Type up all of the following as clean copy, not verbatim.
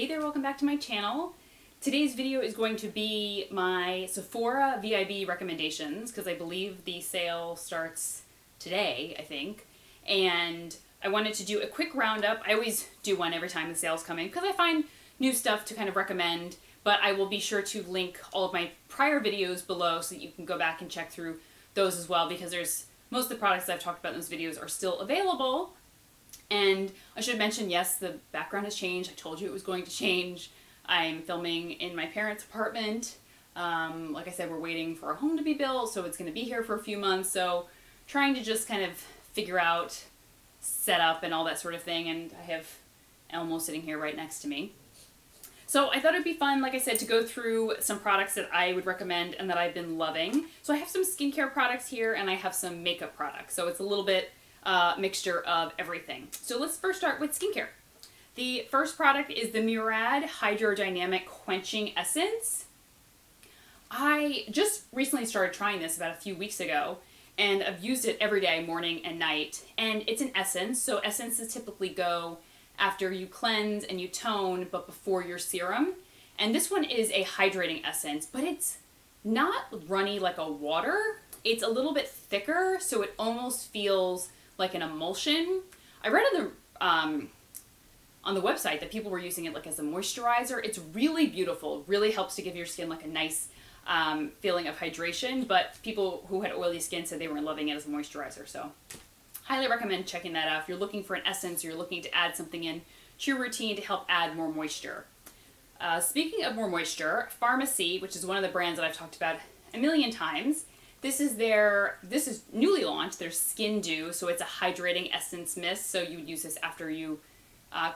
Hey there, welcome back to my channel. Today's video is going to be my Sephora VIB recommendations because I believe the sale starts today, I think. And I wanted to do a quick roundup. I always do one every time the sale's coming because I find new stuff to kind of recommend, but I will be sure to link all of my prior videos below so that you can go back and check through those as well, because most of the products that I've talked about in those videos are still available. And I should mention, yes, the background has changed. I told you it was going to change. I'm filming in my parents' apartment. Like I said, we're waiting for a home to be built, so it's going to be here for a few months. So trying to just kind of figure out setup and all that sort of thing. And I have Elmo sitting here right next to me. So I thought it'd be fun, like I said, to go through some products that I would recommend and that I've been loving. So I have some skincare products here and I have some makeup products. So it's a little bit mixture of everything. So let's first start with skincare. The first product is the Murad Hydrodynamic Quenching Essence. I just recently started trying this about a few weeks ago, and I've used it every day, morning and night. And it's an essence, so essences typically go after you cleanse and you tone, but before your serum. And this one is a hydrating essence, but it's not runny like a water. It's a little bit thicker, so it almost feels like an emulsion. I read on the website that people were using it like as a moisturizer. It's really beautiful. It really helps to give your skin like a nice feeling of hydration, but people who had oily skin said they weren't loving it as a moisturizer. So highly recommend checking that out if you're looking for an essence or you're looking to add something in to your routine to help add more moisture. Speaking of more moisture, Pharmacy, which is one of the brands that I've talked about a million times, this is newly launched, their Skin Dew, so it's a hydrating essence mist, so you would use this after you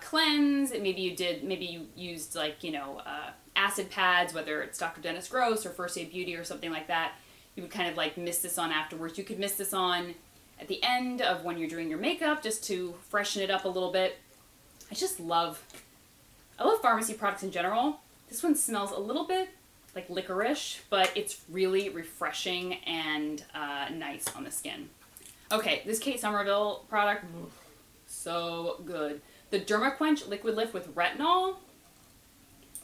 cleanse. Maybe you used acid pads, whether it's Dr. Dennis Gross or First Aid Beauty or something like that. You would kind of like mist this on afterwards. You could mist this on at the end of when you're doing your makeup just to freshen it up a little bit. I love Pharmacy products in general. This one smells a little bit like licorice, but it's really refreshing and nice on the skin. Okay, this Kate Somerville product, so good. The DermaQuench Liquid Lift with Retinol.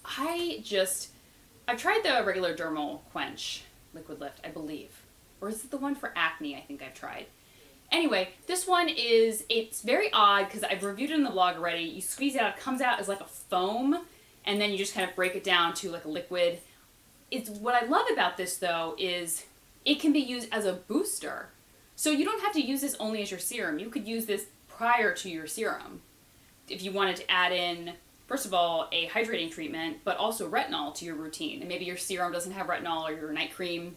I've tried the regular Dermal Quench Liquid Lift, I believe. Or is it the one for acne I think I've tried? Anyway, this one it's very odd because I've reviewed it in the blog already. You squeeze it out, it comes out as like a foam, and then you just kind of break it down to like a liquid. What I love about this though is it can be used as a booster. So you don't have to use this only as your serum. You could use this prior to your serum if you wanted to add in, first of all, a hydrating treatment, but also retinol to your routine. And maybe your serum doesn't have retinol or your night cream,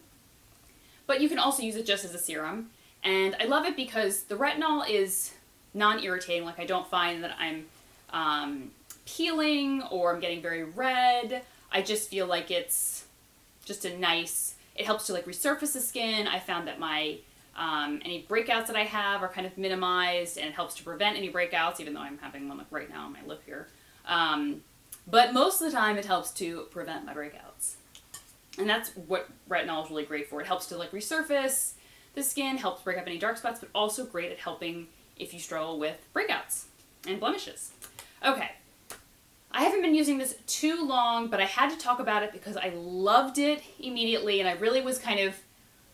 but you can also use it just as a serum. And I love it because the retinol is non-irritating. Like I don't find that I'm peeling or I'm getting very red. I just feel like it's just it helps to like resurface the skin. I found that my any breakouts that I have are kind of minimized, and it helps to prevent any breakouts, even though I'm having one like right now on my lip here. But most of the time it helps to prevent my breakouts. And that's what retinol is really great for. It helps to like resurface the skin, helps break up any dark spots, but also great at helping if you struggle with breakouts and blemishes. Okay. I haven't been using this too long, but I had to talk about it because I loved it immediately, and I really was kind of,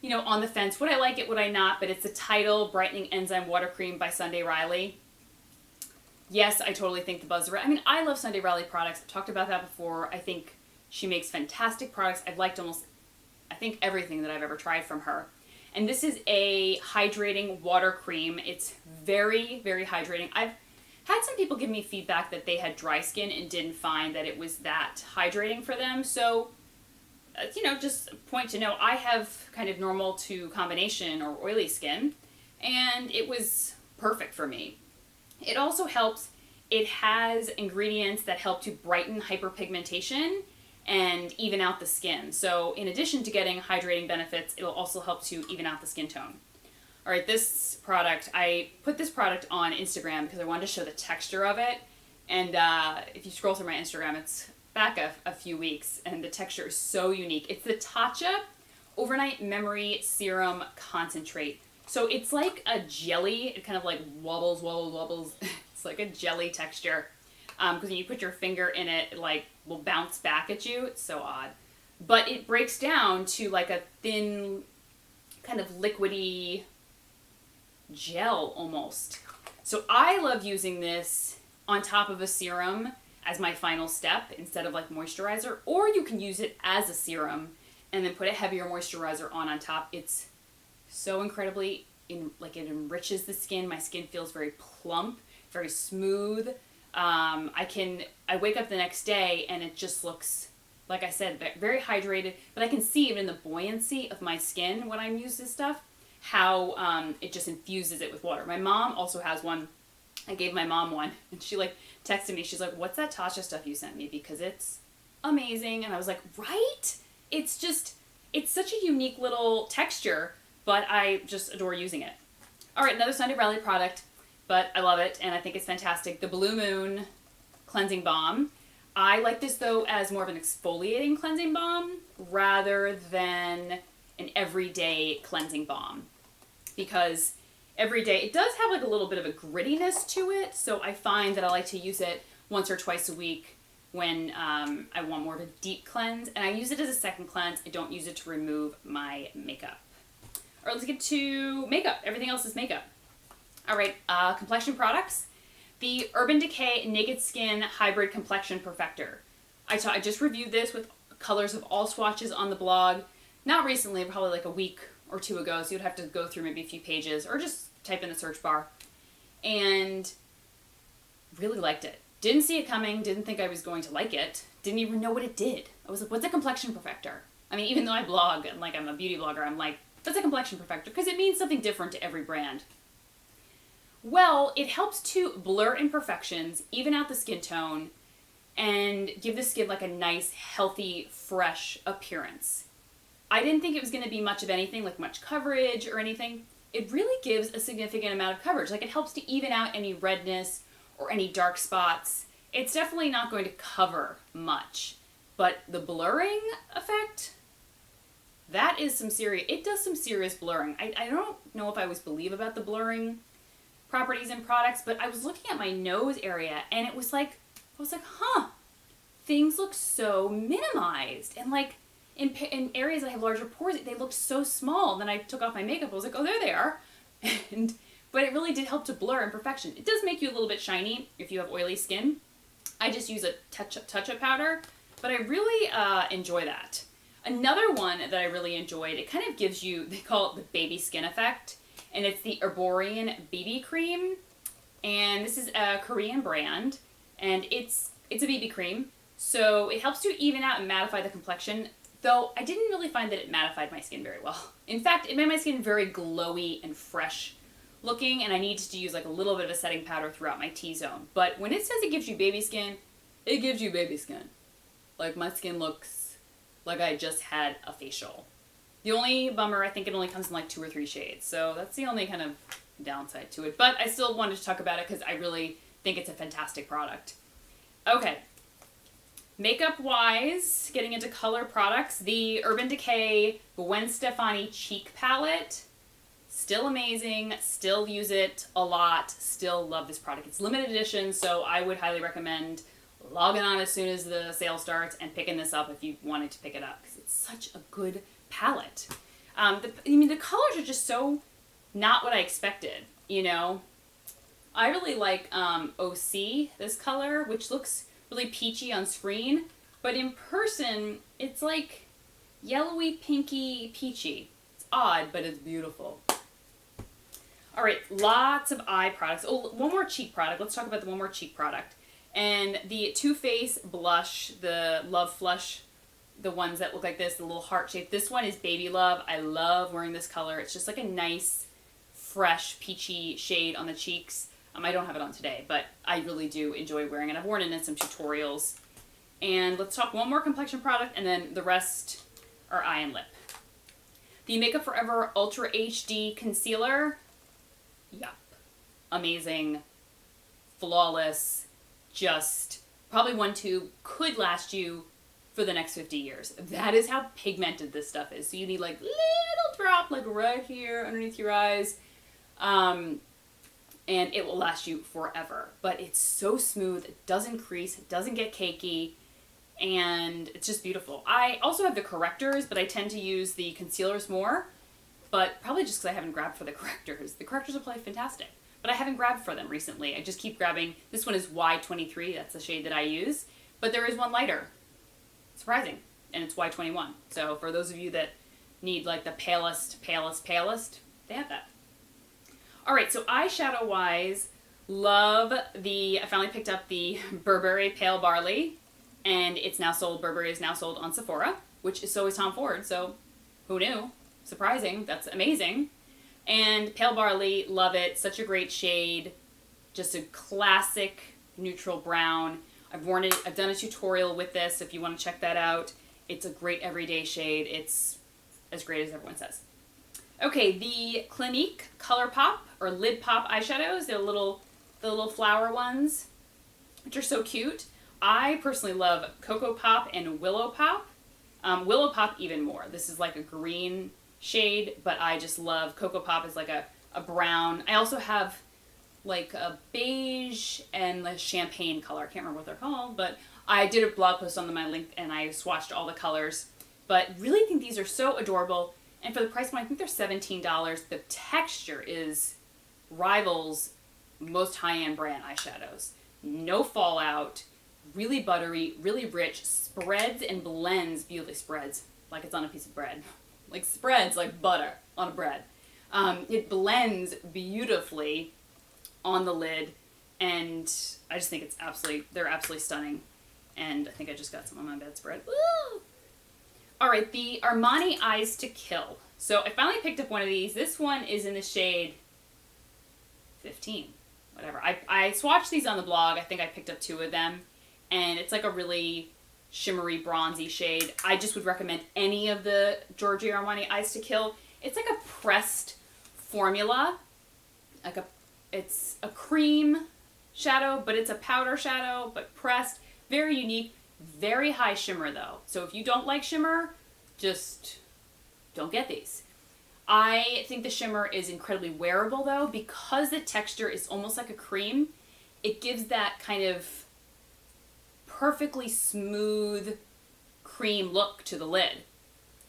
on the fence. Would I like it, would I not? But it's the Tidal Brightening Enzyme Water Cream by Sunday Riley. Yes, I totally think the buzz around. I mean, I love Sunday Riley products. I've talked about that before. I think she makes fantastic products. I've liked I think everything that I've ever tried from her. And this is a hydrating water cream. It's very, very hydrating. I've had some people give me feedback that they had dry skin and didn't find that it was that hydrating for them. So, just a point to know, I have kind of normal to combination or oily skin, and it was perfect for me. It also helps, it has ingredients that help to brighten hyperpigmentation and even out the skin. So in addition to getting hydrating benefits, it'll also help to even out the skin tone. All right, this product, I put this product on Instagram because I wanted to show the texture of it. And if you scroll through my Instagram, it's back a few weeks, and the texture is so unique. It's the Tatcha Overnight Memory Serum Concentrate. So it's like a jelly. It kind of like wobbles. It's like a jelly texture. because when you put your finger in it, it like will bounce back at you. It's so odd. But it breaks down to like a thin, kind of liquidy gel almost. So I love using this on top of a serum as my final step instead of like moisturizer, or you can use it as a serum and then put a heavier moisturizer on top. It's so incredibly, it enriches the skin. My skin feels very plump, very smooth. I wake up the next day and it just looks, like I said, very hydrated, but I can see even in the buoyancy of my skin when I use this stuff, how it just infuses it with water. My mom also has one. I gave my mom one, and she like texted me. She's like, "What's that Tasha stuff you sent me? Because it's amazing." And I was like, "Right? It's such a unique little texture, but I just adore using it." All right, another Sunday Riley product, but I love it, and I think it's fantastic. The Blue Moon Cleansing Balm. I like this, though, as more of an exfoliating cleansing balm rather than an everyday cleansing balm. Because every day, it does have like a little bit of a grittiness to it, so I find that I like to use it once or twice a week when I want more of a deep cleanse, and I use it as a second cleanse. I don't use it to remove my makeup. All right, let's get to makeup. Everything else is makeup. All right, complexion products. The Urban Decay Naked Skin Hybrid Complexion Perfector. I just reviewed this with colors of all swatches on the blog. Not recently, probably like a week or two ago, so you'd have to go through maybe a few pages or just type in the search bar. And really liked it. Didn't see it coming, didn't think I was going to like it, didn't even know what it did. I was like, what's a complexion perfector? I mean, even though I blog and like I'm a beauty blogger, I'm like, what's a complexion perfector? Because it means something different to every brand. Well, it helps to blur imperfections, even out the skin tone, and give the skin like a nice, healthy, fresh appearance. I didn't think it was going to be much of anything, like much coverage or anything. It really gives a significant amount of coverage. Like it helps to even out any redness or any dark spots. It's definitely not going to cover much, but the blurring effect, that is it does some serious blurring. I don't know if I always believe about the blurring properties in products, but I was looking at my nose area and it was like, I was like, things look so minimized. And like in areas that have larger pores, they looked so small. And then I took off my makeup, I was like, oh, there they are. But it really did help to blur imperfection. It does make you a little bit shiny if you have oily skin. I just use a touch-up powder, but I really enjoy that. Another one that I really enjoyed, it kind of gives you, they call it the baby skin effect, and it's the Herborian BB cream, and this is a Korean brand, and it's a BB cream, so it helps to even out and mattify the complexion, though I didn't really find that it mattified my skin very well. In fact, it made my skin very glowy and fresh looking, and I needed to use like a little bit of a setting powder throughout my T-zone. But when it says it gives you baby skin, it gives you baby skin. Like my skin looks like I just had a facial. The only bummer, I think it only comes in like 2 or 3 shades, so that's the only kind of downside to it. But I still wanted to talk about it because I really think it's a fantastic product. Okay. Makeup-wise, getting into color products, the Urban Decay Gwen Stefani Cheek Palette. Still amazing, still use it a lot, still love this product. It's limited edition, so I would highly recommend logging on as soon as the sale starts and picking this up if you wanted to pick it up, because it's such a good palette. The colors are just so not what I expected, you know? I really like OC, this color, which looks really peachy on screen, but in person, it's like yellowy, pinky, peachy. It's odd, but it's beautiful. All right, lots of eye products. Oh, one more cheek product. Let's talk about the one more cheek product. And the Too Faced blush, the Love Flush, the ones that look like this, the little heart shape. This one is Baby Love. I love wearing this color. It's just like a nice, fresh, peachy shade on the cheeks. I don't have it on today, but I really do enjoy wearing it. I've worn it in some tutorials. And let's talk one more complexion product, and then the rest are eye and lip. The Makeup Forever Ultra HD Concealer. Yup. Amazing. Flawless. Just probably one tube could last you for the next 50 years. That is how pigmented this stuff is. So you need like little drop like right here underneath your eyes. and it will last you forever. But it's so smooth, it doesn't crease, it doesn't get cakey, and it's just beautiful. I also have the correctors, but I tend to use the concealers more, but probably just because I haven't grabbed for the correctors. The correctors are probably fantastic, but I haven't grabbed for them recently. I just keep grabbing. This one is Y23, that's the shade that I use, but there is one lighter. Surprising. And it's Y21. So for those of you that need like the palest, they have that. All right, so eyeshadow wise, I finally picked up the Burberry Pale Barley, and it's now sold. Burberry is now sold on Sephora, which is always Tom Ford, so who knew? Surprising, that's amazing. And Pale Barley, love it, such a great shade, just a classic neutral brown. I've worn it, I've done a tutorial with this if you want to check that out. It's a great everyday shade. It's as great as everyone says. Okay, the Clinique Color Pop or Lid Pop eyeshadows. They're the little flower ones, which are so cute. I personally love Cocoa Pop and Willow Pop. Willow Pop even more. This is like a green shade, but I just love Cocoa Pop is like a brown. I also have like a beige and the champagne color. I can't remember what they're called, but I did a blog post on my link and I swatched all the colors. But really think these are so adorable. And for the price point, I think they're $17. The texture rivals most high-end brand eyeshadows. No fallout, really buttery, really rich, spreads and blends beautifully. Spreads like it's on a piece of bread. Like spreads like butter on a bread. It blends beautifully on the lid, and I just think they're absolutely stunning. And I think I just got some on my bedspread. Woo! All right, the Armani Eyes to Kill. So I finally picked up one of these. This one is in the shade 15, whatever. I swatched these on the blog. I think I picked up 2 of them, and it's like a really shimmery, bronzy shade. I just would recommend any of the Giorgio Armani Eyes to Kill. It's like a pressed formula. It's a cream shadow, but it's a powder shadow, but pressed. Very unique. Very high shimmer though. So if you don't like shimmer, just don't get these. I think the shimmer is incredibly wearable though, because the texture is almost like a cream. It gives that kind of perfectly smooth cream look to the lid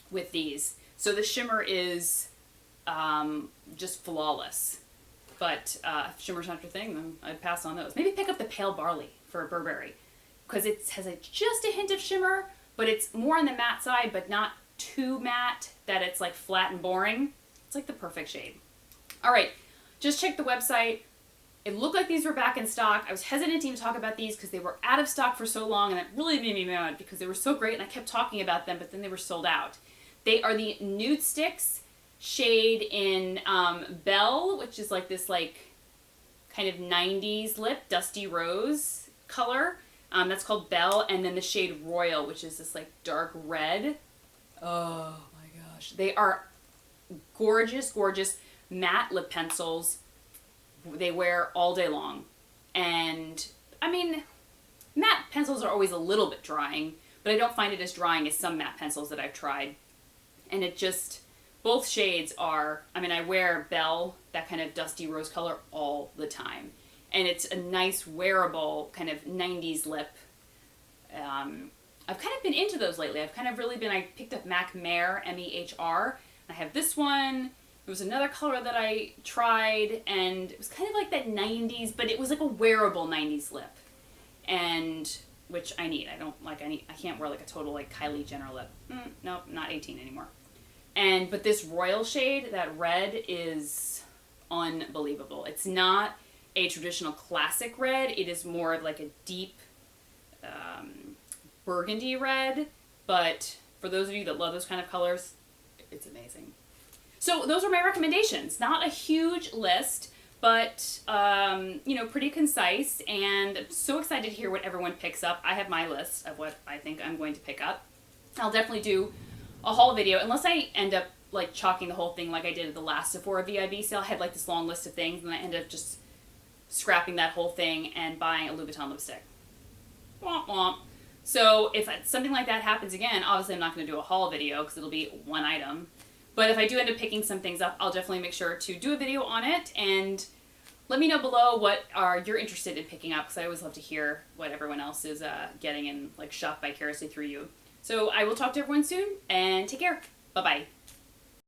with these. So the shimmer is just flawless. But if shimmer's not your thing, then I'd pass on those. Maybe pick up the Pale Barley for Burberry, because it has just a hint of shimmer, but it's more on the matte side, but not too matte that it's like flat and boring. It's like the perfect shade. All right, just check the website. It looked like these were back in stock. I was hesitant to even talk about these because they were out of stock for so long, and it really made me mad because they were so great and I kept talking about them, but then they were sold out. They are the Nude Sticks shade in Belle, which is like this like kind of 90s lip, dusty rose color. That's called Belle, and then the shade Royal, which is this like dark red. Oh my gosh. They are gorgeous, gorgeous matte lip pencils. They wear all day long. And I mean, matte pencils are always a little bit drying, but I don't find it as drying as some matte pencils that I've tried. And it just, both shades are, I mean, I wear Belle, that kind of dusty rose color, all the time. And it's a nice wearable kind of 90s lip. I've kind of been into those lately. I picked up Mac Mehr, M-E-H-R. I have this one. There was another color that I tried, and it was kind of like that 90s, but it was like a wearable 90s lip. And, which I need. I can't wear like a total like Kylie Jenner lip. Nope, not 18 anymore. But this Royal shade, that red, is unbelievable. It's not a traditional classic red. It is more of like a deep burgundy red, but for those of you that love those kind of colors, it's amazing. So those are my recommendations. Not a huge list, but pretty concise, and I'm so excited to hear what everyone picks up. I have my list of what I think I'm going to pick up. I'll definitely do a haul video, unless I end up like chalking the whole thing like I did at the last Sephora VIB sale. I had like this long list of things, and I ended up just scrapping that whole thing and buying a Louis Vuitton lipstick. Womp womp. So if something like that happens again, obviously I'm not going to do a haul video because it'll be one item. But if I do end up picking some things up, I'll definitely make sure to do a video on it and let me know below what you're interested in picking up, because I always love to hear what everyone else is getting and like shop vicariously through you. So I will talk to everyone soon, and take care. Bye-bye.